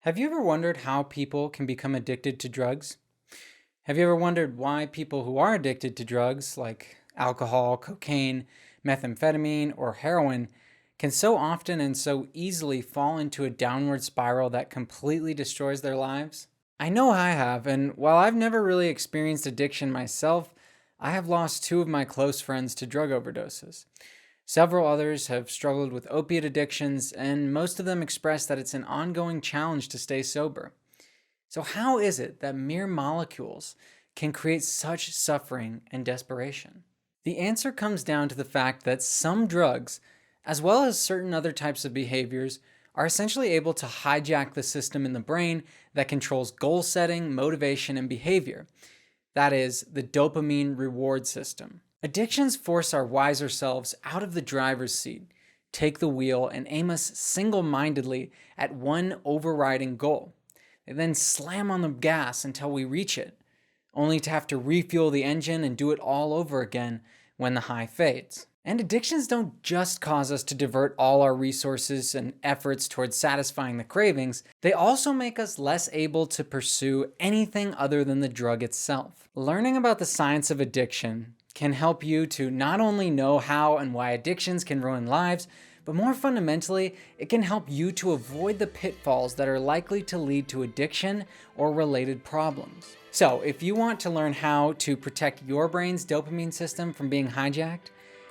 Have you ever wondered how people can become addicted to drugs? Have you ever wondered why people who are addicted to drugs like alcohol, cocaine, methamphetamine, or heroin can so often and so easily fall into a downward spiral that completely destroys their lives? I know I have, and while I've never really experienced addiction myself, I have lost two of my close friends to drug overdoses. Several others have struggled with opiate addictions, and most of them express that it's an ongoing challenge to stay sober. So, how is it that mere molecules can create such suffering and desperation? The answer comes down to the fact that some drugs, as well as certain other types of behaviors, are essentially able to hijack the system in the brain that controls goal setting, motivation, and behavior. That is, the dopamine reward system. Addictions force our wiser selves out of the driver's seat, take the wheel, and aim us single mindedly at one overriding goal. They then slam on the gas until we reach it, only to have to refuel the engine and do it all over again when the high fades. And addictions don't just cause us to divert all our resources and efforts towards satisfying the cravings, they also make us less able to pursue anything other than the drug itself. Learning about the science of addiction can help you to not only know how and why addictions can ruin lives, but more fundamentally, it can help you to avoid the pitfalls that are likely to lead to addiction or related problems. So, if you want to learn how to protect your brain's dopamine system from being hijacked,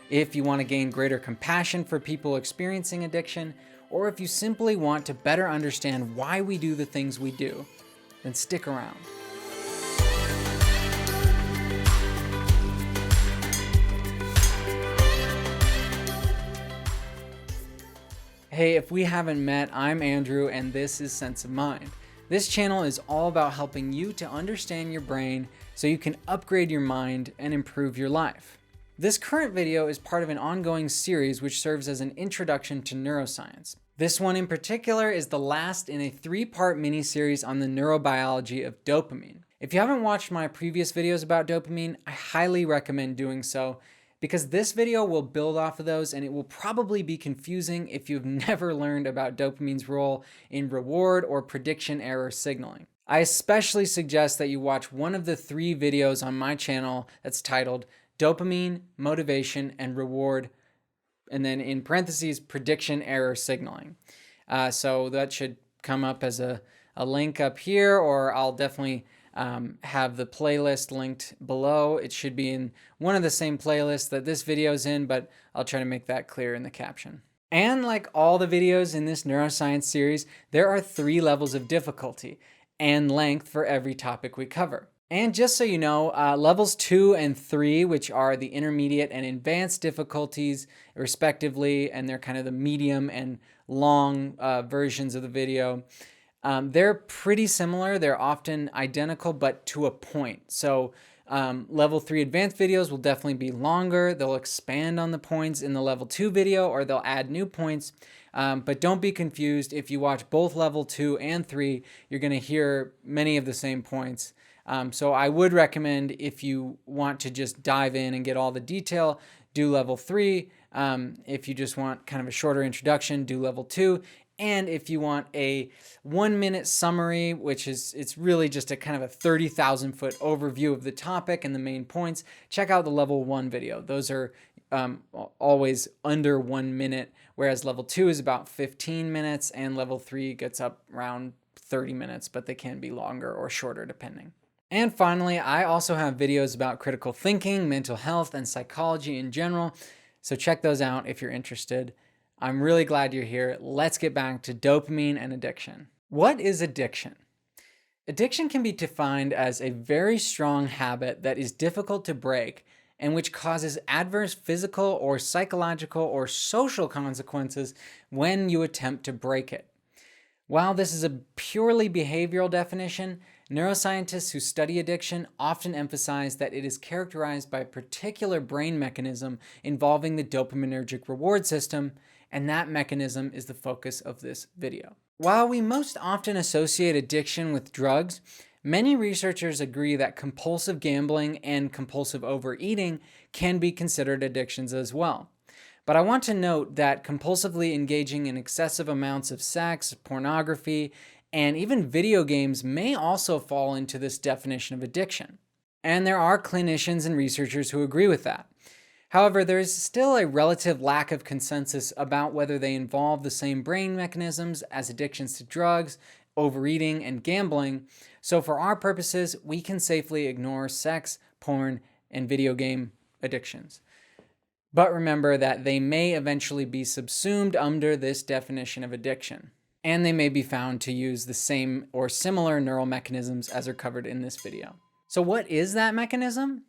if you want to gain greater compassion for people experiencing addiction, or if you simply want to better understand why we do the things we do, then stick around. Hey, if we haven't met, I'm Andrew, and this is Sense of Mind. This channel is all about helping you to understand your brain so you can upgrade your mind and improve your life. This current video is part of an ongoing series which serves as an introduction to neuroscience. This one in particular is the last in a 3-part mini-series on the neurobiology of dopamine. If you haven't watched my previous videos about dopamine, I highly recommend doing so, because this video will build off of those, and it will probably be confusing if you've never learned about dopamine's role in reward or prediction error signaling. I especially suggest that you watch one of the 3 videos on my channel that's titled Dopamine, Motivation, and Reward, and then in parentheses, prediction error signaling. So that should come up as a link up here, or I'll definitely have the playlist linked below. It should be in one of the same playlists that this video is in, but I'll try to make that clear in the caption. And like all the videos in this neuroscience series, there are 3 levels of difficulty and length for every topic we cover. And just so you know, levels 2 and 3, which are the intermediate and advanced difficulties respectively, and they're kind of the medium and long versions of the video, they're pretty similar. They're often identical, but to a point. So level 3 advanced videos will definitely be longer. They'll expand on the points in the level 2 video, or they'll add new points. But don't be confused. If you watch both level 2 and 3, you're going to hear many of the same points. So I would recommend, if you want to just dive in and get all the detail, do level 3. If you just want kind of a shorter introduction, do level 2. And if you want a 1-minute summary, which is, it's really just a kind of a 30,000 foot overview of the topic and the main points, check out the level 1 video. Those are always under 1 minute, whereas level 2 is about 15 minutes and level 3 gets up around 30 minutes, but they can be longer or shorter depending. And finally, I also have videos about critical thinking, mental health, and psychology in general, so check those out if you're interested. I'm really glad you're here. Let's get back to dopamine and addiction. What is addiction? Addiction can be defined as a very strong habit that is difficult to break and which causes adverse physical or psychological or social consequences when you attempt to break it. While this is a purely behavioral definition, neuroscientists who study addiction often emphasize that it is characterized by a particular brain mechanism involving the dopaminergic reward system, and that mechanism is the focus of this video. While we most often associate addiction with drugs, many researchers agree that compulsive gambling and compulsive overeating can be considered addictions as well. But I want to note that compulsively engaging in excessive amounts of sex, pornography, And even video games may also fall into this definition of addiction. And there are clinicians and researchers who agree with that. However, there is still a relative lack of consensus about whether they involve the same brain mechanisms as addictions to drugs, overeating, and gambling. So for our purposes, we can safely ignore sex, porn, and video game addictions. But remember that they may eventually be subsumed under this definition of addiction, and they may be found to use the same or similar neural mechanisms as are covered in this video. So what is that mechanism?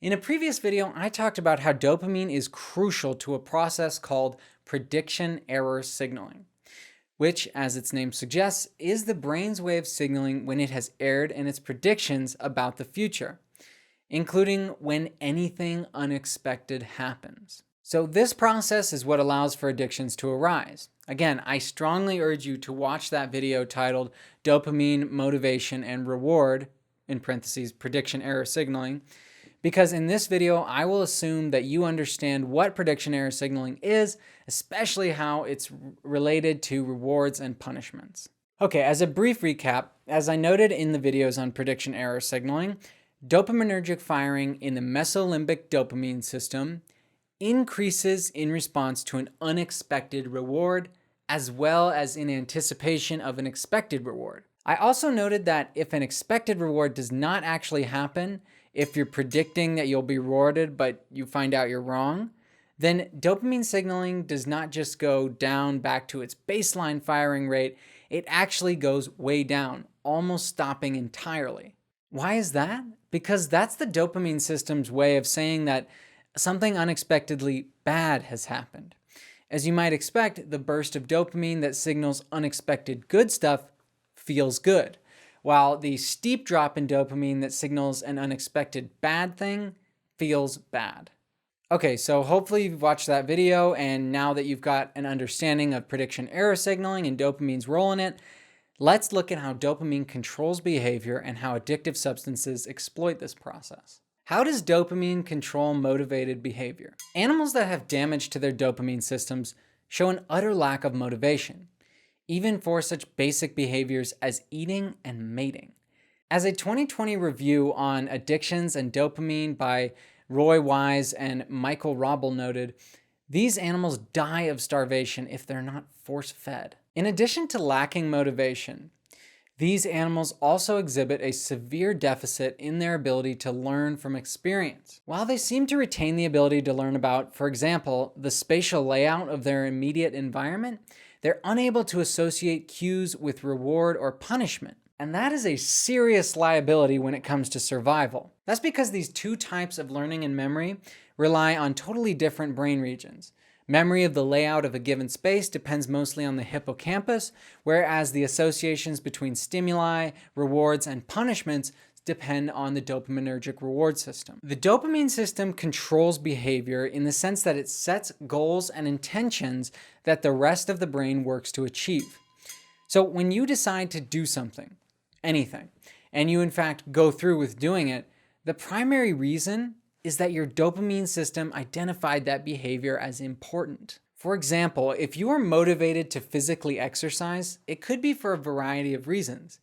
In a previous video, I talked about how dopamine is crucial to a process called prediction error signaling, which, as its name suggests, is the brain's way of signaling when it has erred in its predictions about the future, including when anything unexpected happens. So this process is what allows for addictions to arise. Again, I strongly urge you to watch that video titled Dopamine, Motivation, and Reward, in parentheses, prediction error signaling, because in this video, I will assume that you understand what prediction error signaling is, especially how it's related to rewards and punishments. Okay, as a brief recap, as I noted in the videos on prediction error signaling, dopaminergic firing in the mesolimbic dopamine system increases in response to an unexpected reward, as well as in anticipation of an expected reward. I also noted that if an expected reward does not actually happen, if you're predicting that you'll be rewarded but you find out you're wrong, then dopamine signaling does not just go down back to its baseline firing rate, it actually goes way down, almost stopping entirely. Why is that? Because that's the dopamine system's way of saying that something unexpectedly bad has happened. As you might expect, the burst of dopamine that signals unexpected good stuff feels good, while the steep drop in dopamine that signals an unexpected bad thing feels bad. Okay, so hopefully you've watched that video, and now that you've got an understanding of prediction error signaling and dopamine's role in it, let's look at how dopamine controls behavior and how addictive substances exploit this process. How does dopamine control motivated behavior? Animals that have damage to their dopamine systems show an utter lack of motivation, even for such basic behaviors as eating and mating. As a 2020 review on addictions and dopamine by Roy Wise and Michael Robel noted, these animals die of starvation if they're not force-fed. In addition to lacking motivation, these animals also exhibit a severe deficit in their ability to learn from experience. While they seem to retain the ability to learn about, for example, the spatial layout of their immediate environment, they're unable to associate cues with reward or punishment. And that is a serious liability when it comes to survival. That's because these two types of learning and memory rely on totally different brain regions. Memory of the layout of a given space depends mostly on the hippocampus, whereas the associations between stimuli, rewards, and punishments depend on the dopaminergic reward system. The dopamine system controls behavior in the sense that it sets goals and intentions that the rest of the brain works to achieve. So when you decide to do something, anything, and you in fact go through with doing it, the primary reason is that your dopamine system identified that behavior as important. For example, if you are motivated to physically exercise, it could be for a variety of reasons.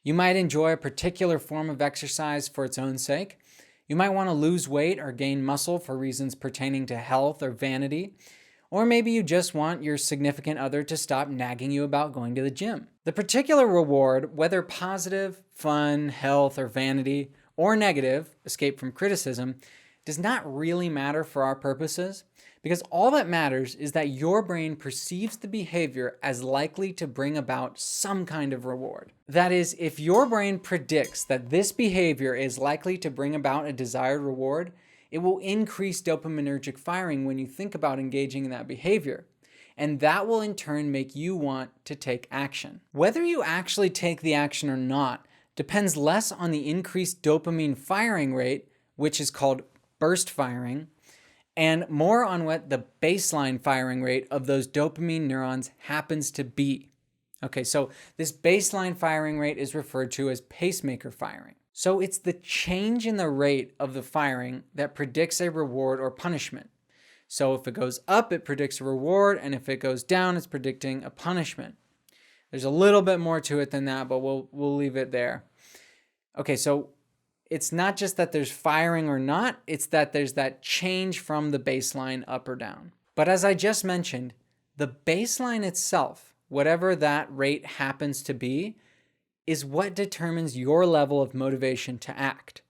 You might enjoy a particular form of exercise for its own sake. You might want to lose weight or gain muscle for reasons pertaining to health or vanity. Or maybe you just want your significant other to stop nagging you about going to the gym. The particular reward, whether positive, fun, health, or vanity, or negative, escape from criticism, does not really matter for our purposes, because all that matters is that your brain perceives the behavior as likely to bring about some kind of reward. That is, if your brain predicts that this behavior is likely to bring about a desired reward, it will increase dopaminergic firing when you think about engaging in that behavior. And that will in turn make you want to take action. Whether you actually take the action or not depends less on the increased dopamine firing rate, which is called burst firing, and more on what the baseline firing rate of those dopamine neurons happens to be. Okay, so this baseline firing rate is referred to as pacemaker firing. So it's the change in the rate of the firing that predicts a reward or punishment. So if it goes up, it predicts a reward, and if it goes down, it's predicting a punishment. There's a little bit more to it than that, but we'll leave it there. Okay, so it's not just that there's firing or not, it's that there's that change from the baseline up or down. But as I just mentioned, the baseline itself, whatever that rate happens to be, is what determines your level of motivation to act.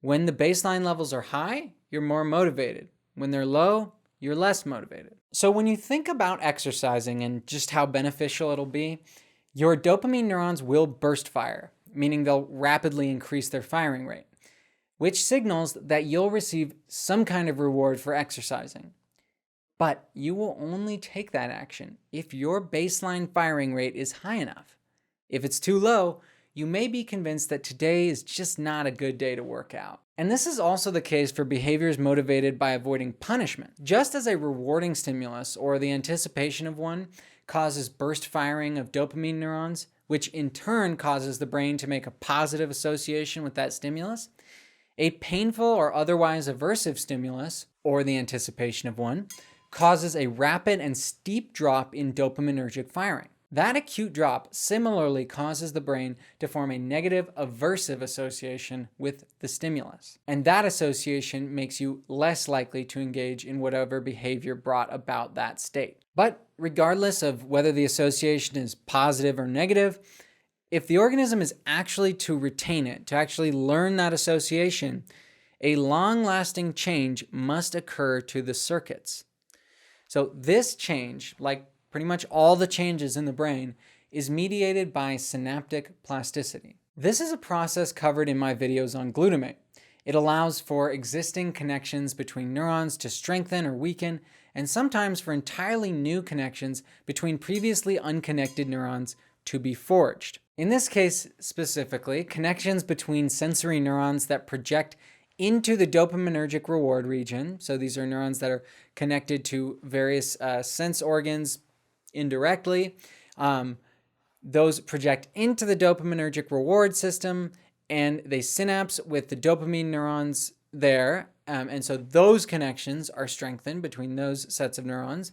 When the baseline levels are high, you're more motivated. When they're low, you're less motivated. So when you think about exercising and just how beneficial it'll be, your dopamine neurons will burst fire, meaning they'll rapidly increase their firing rate, which signals that you'll receive some kind of reward for exercising. But you will only take that action if your baseline firing rate is high enough. If it's too low, you may be convinced that today is just not a good day to work out. And this is also the case for behaviors motivated by avoiding punishment. Just as a rewarding stimulus or the anticipation of one causes burst firing of dopamine neurons, which in turn causes the brain to make a positive association with that stimulus, a painful or otherwise aversive stimulus, or the anticipation of one, causes a rapid and steep drop in dopaminergic firing. That acute drop similarly causes the brain to form a negative aversive association with the stimulus. And that association makes you less likely to engage in whatever behavior brought about that state. But regardless of whether the association is positive or negative, if the organism is actually to retain it, to actually learn that association, a long-lasting change must occur to the circuits. So this change, like pretty much all the changes in the brain, is mediated by synaptic plasticity. This is a process covered in my videos on glutamate. It allows for existing connections between neurons to strengthen or weaken, and sometimes for entirely new connections between previously unconnected neurons to be forged. In this case specifically, connections between sensory neurons that project into the dopaminergic reward region, so these are neurons that are connected to various sense organs indirectly. Those project into the dopaminergic reward system and they synapse with the dopamine neurons there. And so those connections are strengthened between those sets of neurons.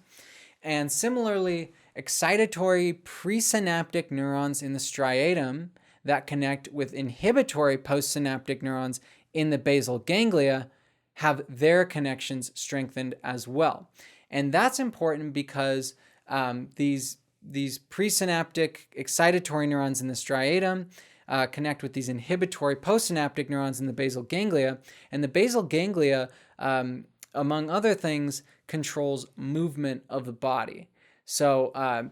And similarly, excitatory presynaptic neurons in the striatum that connect with inhibitory postsynaptic neurons in the basal ganglia have their connections strengthened as well. And that's important because these presynaptic excitatory neurons in the striatum connect with these inhibitory postsynaptic neurons in the basal ganglia. And the basal ganglia, among other things, controls movement of the body. So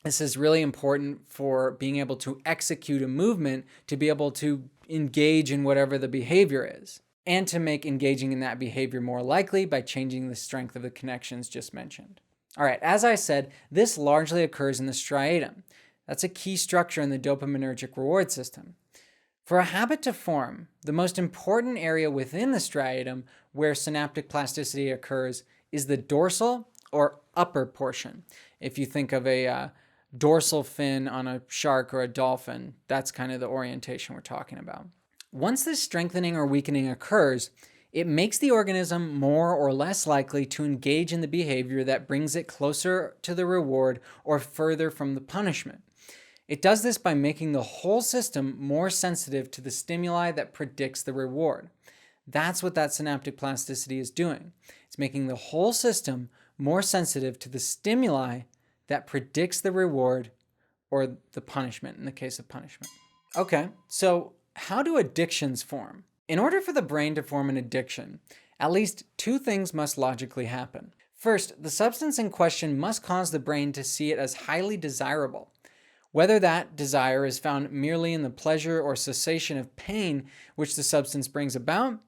this is really important for being able to execute a movement, to be able to engage in whatever the behavior is, and to make engaging in that behavior more likely by changing the strength of the connections just mentioned. All right, as I said, this largely occurs in the striatum. That's a key structure in the dopaminergic reward system. For a habit to form, the most important area within the striatum where synaptic plasticity occurs is the dorsal or upper portion. If you think of a dorsal fin on a shark or a dolphin, that's kind of the orientation we're talking about. Once this strengthening or weakening occurs, it makes the organism more or less likely to engage in the behavior that brings it closer to the reward or further from the punishment. It does this by making the whole system more sensitive to the stimuli that predicts the reward. That's what that synaptic plasticity is doing. It's making the whole system more sensitive to the stimuli that predicts the reward or the punishment in the case of punishment. Okay, so how do addictions form? In order for the brain to form an addiction, at least two things must logically happen. First, the substance in question must cause the brain to see it as highly desirable. Whether that desire is found merely in the pleasure or cessation of pain which the substance brings about,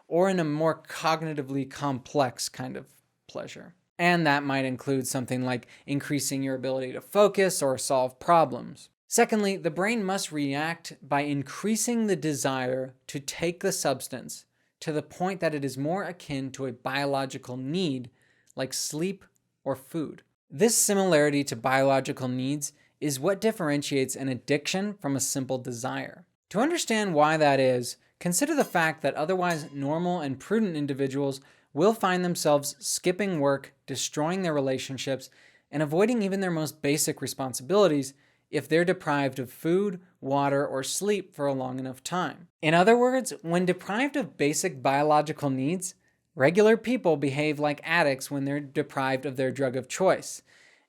or in a more cognitively complex kind of pleasure. And that might include something like increasing your ability to focus or solve problems. Secondly, the brain must react by increasing the desire to take the substance to the point that it is more akin to a biological need, like sleep or food. This similarity to biological needs is what differentiates an addiction from a simple desire. To understand why that is, consider the fact that otherwise normal and prudent individuals will find themselves skipping work, destroying their relationships, and avoiding even their most basic responsibilities if they're deprived of food, water, or sleep for a long enough time. In other words, when deprived of basic biological needs, regular people behave like addicts when they're deprived of their drug of choice.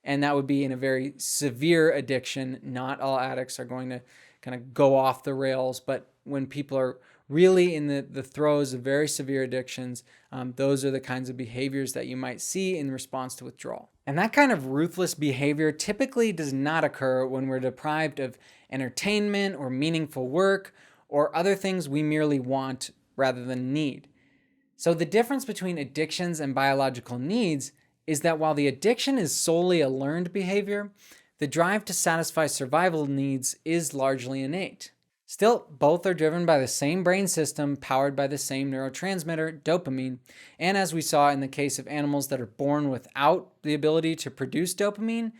And that would be in a very severe addiction. Not all addicts are going to kind of go off the rails, but when people are really in the throes of very severe addictions, those are the kinds of behaviors that you might see in response to withdrawal. And that kind of ruthless behavior typically does not occur when we're deprived of entertainment or meaningful work or other things we merely want rather than need. So the difference between addictions and biological needs is that while the addiction is solely a learned behavior, the drive to satisfy survival needs is largely innate. Still, both are driven by the same brain system powered by the same neurotransmitter, dopamine, and as we saw in the case of animals that are born without the ability to produce dopamine,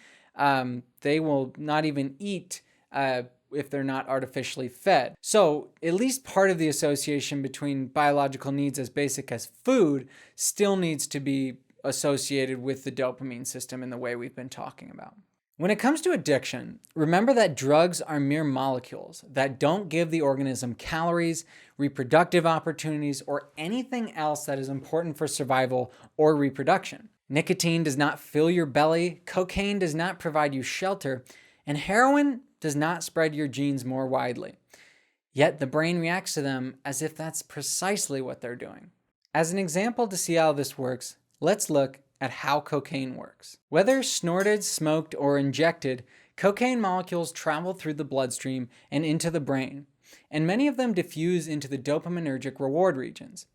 they will not even eat if they're not artificially fed. So at least part of the association between biological needs as basic as food still needs to be associated with the dopamine system in the way we've been talking about. When it comes to addiction, remember that drugs are mere molecules that don't give the organism calories, reproductive opportunities, or anything else that is important for survival or reproduction. Nicotine does not fill your belly, cocaine does not provide you shelter, and heroin does not spread your genes more widely. Yet the brain reacts to them as if that's precisely what they're doing. As an example to see how this works, let's look at how cocaine works. Whether snorted, smoked, or injected, cocaine molecules travel through the bloodstream and into the brain, and many of them diffuse into the dopaminergic reward regions.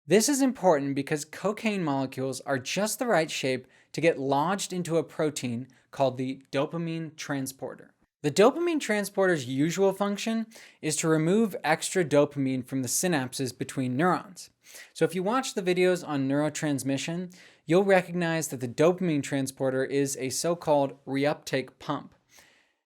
This is important because cocaine molecules are just the right shape to get lodged into a protein called the dopamine transporter. The dopamine transporter's usual function is to remove extra dopamine from the synapses between neurons. So if you watch the videos on neurotransmission, you'll recognize that the dopamine transporter is a so-called reuptake pump,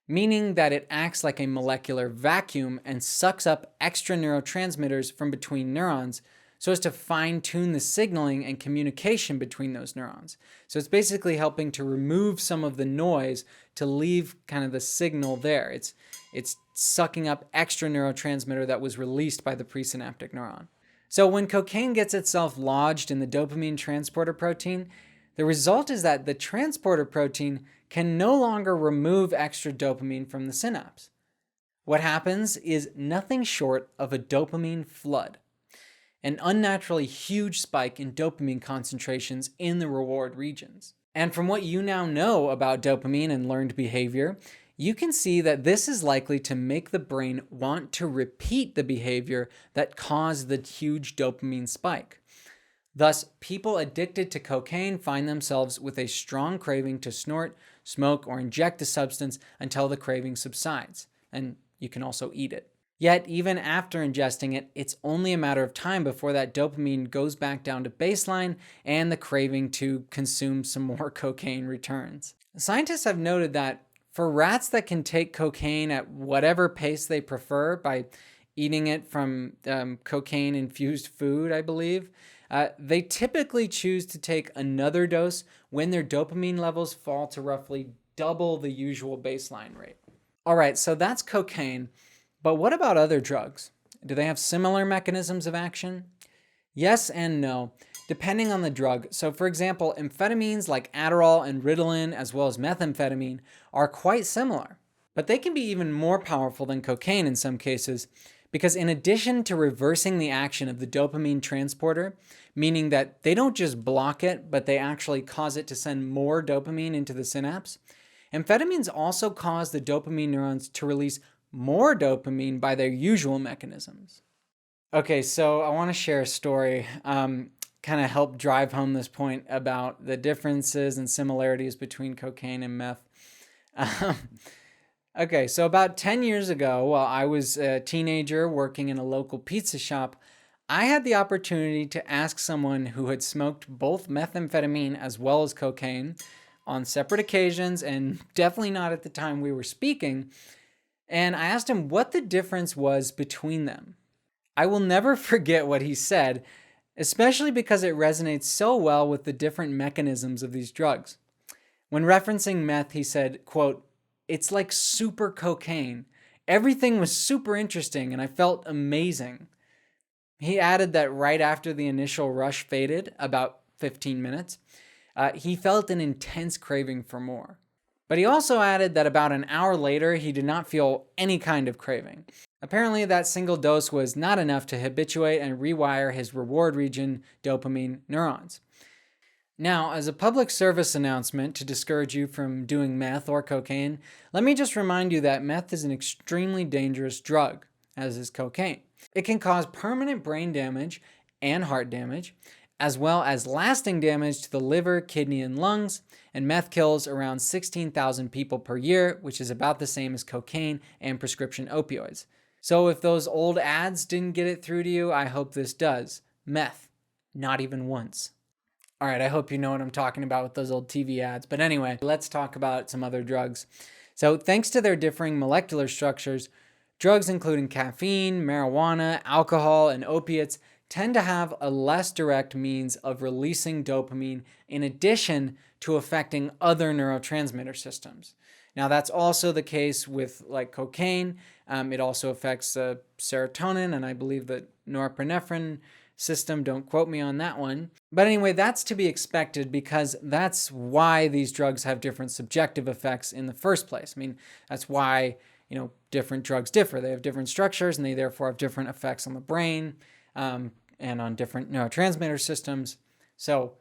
meaning that it acts like a molecular vacuum and sucks up extra neurotransmitters from between neurons so as to fine-tune the signaling and communication between those neurons. So it's basically helping to remove some of the noise to leave kind of the signal there. It's sucking up extra neurotransmitter that was released by the presynaptic neuron. So when cocaine gets itself lodged in the dopamine transporter protein, the result is that the transporter protein can no longer remove extra dopamine from the synapse. What happens is nothing short of a dopamine flood, an unnaturally huge spike in dopamine concentrations in the reward regions. And from what you now know about dopamine and learned behavior, you can see that this is likely to make the brain want to repeat the behavior that caused the huge dopamine spike. Thus, people addicted to cocaine find themselves with a strong craving to snort, smoke, or inject the substance until the craving subsides, and you can also eat it. Yet, even after ingesting it, it's only a matter of time before that dopamine goes back down to baseline and the craving to consume some more cocaine returns. Scientists have noted that for rats that can take cocaine at whatever pace they prefer by eating it from cocaine-infused food, I believe, they typically choose to take another dose when their dopamine levels fall to roughly double the usual baseline rate. All right, so that's cocaine, but what about other drugs? Do they have similar mechanisms of action? Yes and no, depending on the drug. So for example, amphetamines like Adderall and Ritalin, as well as methamphetamine, are quite similar. But they can be even more powerful than cocaine in some cases, because in addition to reversing the action of the dopamine transporter, meaning that they don't just block it, but they actually cause it to send more dopamine into the synapse, amphetamines also cause the dopamine neurons to release more dopamine by their usual mechanisms. Okay, so I want to share a story, kind of help drive home this point about the differences and similarities between cocaine and meth. Okay, so about 10 years ago, while I was a teenager working in a local pizza shop, I had the opportunity to ask someone who had smoked both methamphetamine as well as cocaine on separate occasions, and definitely not at the time we were speaking, and I asked him what the difference was between them. I will never forget what he said, especially because it resonates so well with the different mechanisms of these drugs. When referencing meth, he said, quote, It's like super cocaine. Everything was super interesting and I felt amazing. He added that right after the initial rush faded, about 15 minutes, he felt an intense craving for more. But he also added that about an hour later, he did not feel any kind of craving. Apparently, that single dose was not enough to habituate and rewire his reward region dopamine neurons. Now, as a public service announcement to discourage you from doing meth or cocaine, let me just remind you that meth is an extremely dangerous drug, as is cocaine. It can cause permanent brain damage and heart damage, as well as lasting damage to the liver, kidney, and lungs, and meth kills around 16,000 people per year, which is about the same as cocaine and prescription opioids. So if those old ads didn't get it through to you, I hope this does. Meth, not even once. All right, I hope you know what I'm talking about with those old TV ads. But anyway, let's talk about some other drugs. So thanks to their differing molecular structures, drugs including caffeine, marijuana, alcohol, and opiates tend to have a less direct means of releasing dopamine in addition to affecting other neurotransmitter systems. Now, that's also the case with like cocaine. It also affects serotonin and I believe the norepinephrine system. Don't quote me on that one. But anyway, that's to be expected because that's why these drugs have different subjective effects in the first place. I mean, that's why, different drugs differ. They have different structures and they therefore have different effects on the brain and on different neurotransmitter systems. So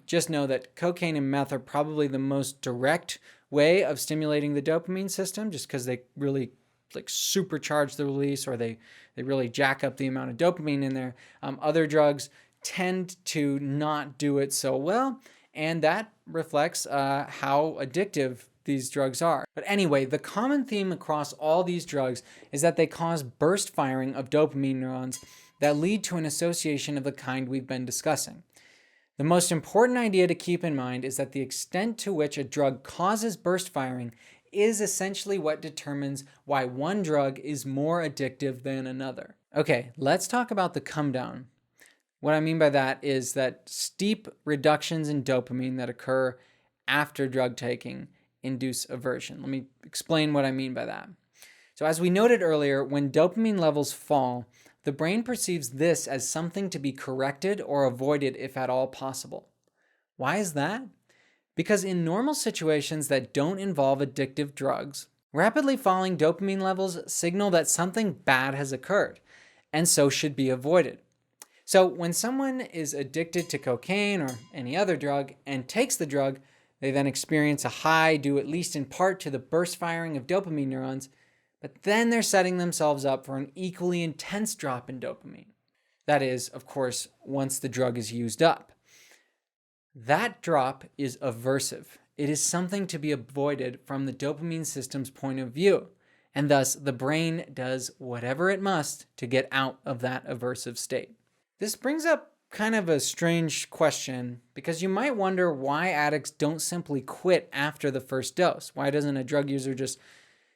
just know that cocaine and meth are probably the most direct way of stimulating the dopamine system just because they really like supercharge the release or they really jack up the amount of dopamine in there. Other drugs tend to not do it so well, and that reflects how addictive these drugs are. But anyway, the common theme across all these drugs is that they cause burst firing of dopamine neurons that lead to an association of the kind we've been discussing. The most important idea to keep in mind is that the extent to which a drug causes burst firing is essentially what determines why one drug is more addictive than another. Okay, let's talk about the Comedown. What I mean by that is that steep reductions in dopamine that occur after drug taking induce aversion. Let me explain what I mean by that. So as we noted earlier, when dopamine levels fall, the brain perceives this as something to be corrected or avoided if at all possible. Why is that? Because in normal situations that don't involve addictive drugs, rapidly falling dopamine levels signal that something bad has occurred and so should be avoided. So when someone is addicted to cocaine or any other drug and takes the drug, they then experience a high due at least in part to the burst firing of dopamine neurons, but then they're setting themselves up for an equally intense drop in dopamine. That is, of course, once the drug is used up. That drop is aversive. It is something to be avoided from the dopamine system's point of view, and thus the brain does whatever it must to get out of that aversive state. This brings up kind of a strange question because you might wonder why addicts don't simply quit after the first dose. Why doesn't a drug user just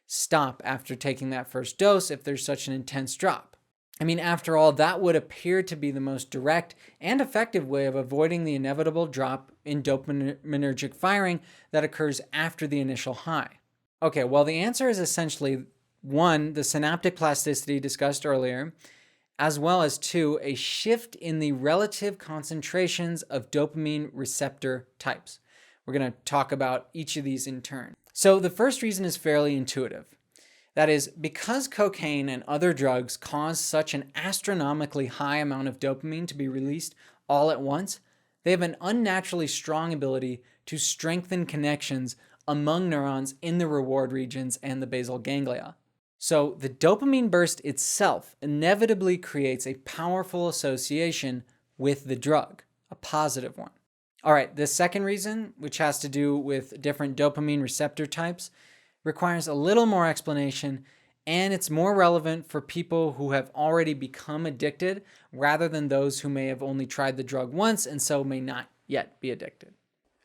stop after taking that first dose if there's such an intense drop? I mean, after all, that would appear to be the most direct and effective way of avoiding the inevitable drop in dopaminergic firing that occurs after the initial high. Okay, well, the answer is essentially 1, the synaptic plasticity discussed earlier, as well as 2, a shift in the relative concentrations of dopamine receptor types. We're going to talk about each of these in turn. So the first reason is fairly intuitive. That is, because cocaine and other drugs cause such an astronomically high amount of dopamine to be released all at once, they have an unnaturally strong ability to strengthen connections among neurons in the reward regions and the basal ganglia. So the dopamine burst itself inevitably creates a powerful association with the drug, a positive one. All right, the second reason, which has to do with different dopamine receptor types, requires a little more explanation, and it's more relevant for people who have already become addicted rather than those who may have only tried the drug once and so may not yet be addicted.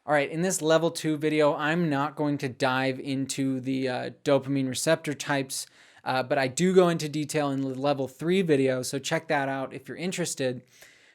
All right, in this level 2 video, I'm not going to dive into the dopamine receptor types, but I do go into detail in the level 3 video, so check that out if you're interested.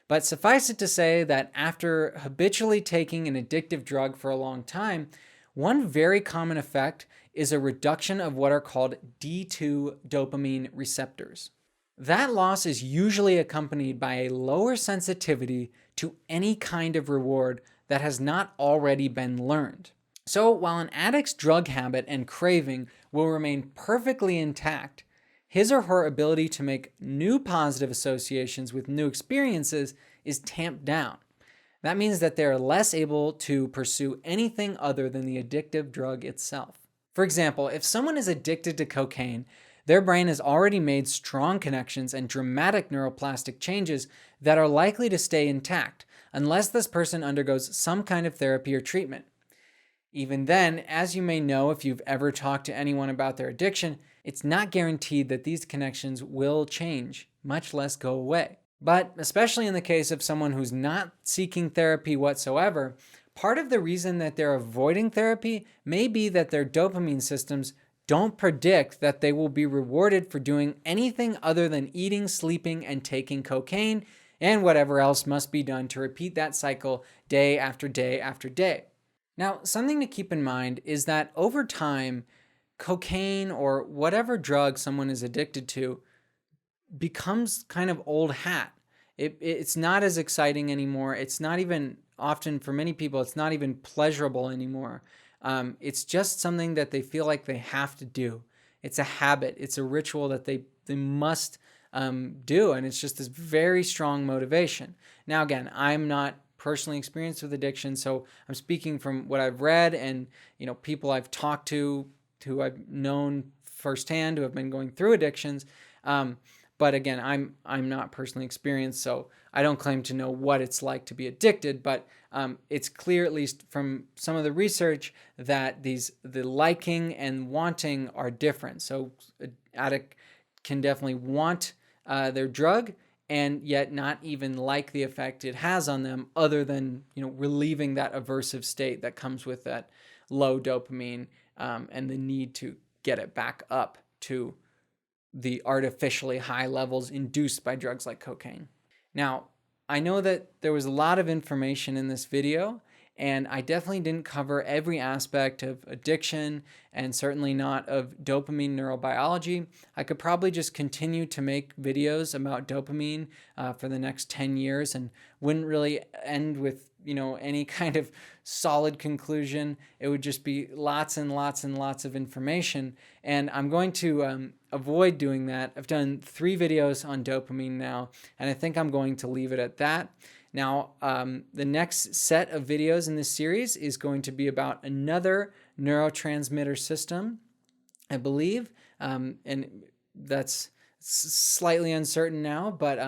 But suffice it to say that after habitually taking an addictive drug for a long time, One very common effect is a reduction of what are called D2 dopamine receptors. That loss is usually accompanied by a lower sensitivity to any kind of reward that has not already been learned. So while an addict's drug habit and craving will remain perfectly intact, his or her ability to make new positive associations with new experiences is tamped down. That means that they're less able to pursue anything other than the addictive drug itself. For example, if someone is addicted to cocaine, their brain has already made strong connections and dramatic neuroplastic changes that are likely to stay intact unless this person undergoes some kind of therapy or treatment. Even then, as you may know if you've ever talked to anyone about their addiction, it's not guaranteed that these connections will change, much less go away. But especially in the case of someone who's not seeking therapy whatsoever, part of the reason that they're avoiding therapy may be that their dopamine systems don't predict that they will be rewarded for doing anything other than eating, sleeping, and taking cocaine, and whatever else must be done to repeat that cycle day after day after day. Now, something to keep in mind is that over time, cocaine or whatever drug someone is addicted to becomes kind of old hat. It's not as exciting anymore. It's not even, often for many people, it's not even pleasurable anymore. It's just something that they feel like they have to do. It's a habit. It's a ritual that they must do. And it's just this very strong motivation. Now, again, I'm not personally experienced with addiction, so I'm speaking from what I've read and people I've talked to, who I've known firsthand, who have been going through addictions. But again, I'm not personally experienced, so I don't claim to know what it's like to be addicted. But it's clear, at least from some of the research, that the liking and wanting are different. So an addict can definitely want their drug and yet not even like the effect it has on them, other than relieving that aversive state that comes with that low dopamine and the need to get it back up to the artificially high levels induced by drugs like cocaine. Now, I know that there was a lot of information in this video, and I definitely didn't cover every aspect of addiction and certainly not of dopamine neurobiology. I could probably just continue to make videos about dopamine for the next 10 years and wouldn't really end with any kind of solid conclusion. It would just be lots and lots and lots of information. And I'm going to avoid doing that. I've done 3 videos on dopamine now, and I think I'm going to leave it at that. Now, the next set of videos in this series is going to be about another neurotransmitter system, I believe, and that's slightly uncertain now, but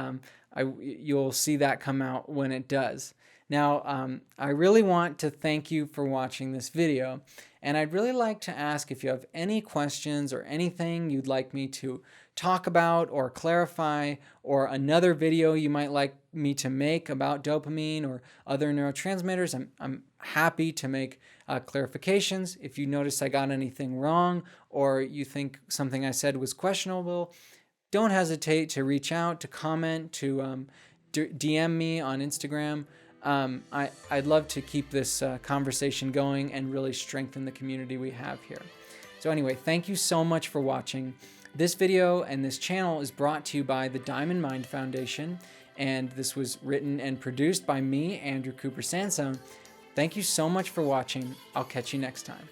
you'll see that come out when it does. Now, I really want to thank you for watching this video, and I'd really like to ask if you have any questions or anything you'd like me to talk about or clarify, or another video you might like me to make about dopamine or other neurotransmitters. I'm happy to make clarifications. If you notice I got anything wrong or you think something I said was questionable, don't hesitate to reach out, to comment, to DM me on Instagram. I'd love to keep this conversation going and really strengthen the community we have here. So anyway, thank you so much for watching. This video and this channel is brought to you by the Diamond Mind Foundation, and this was written and produced by me, Andrew Cooper Sansone. Thank you so much for watching. I'll catch you next time.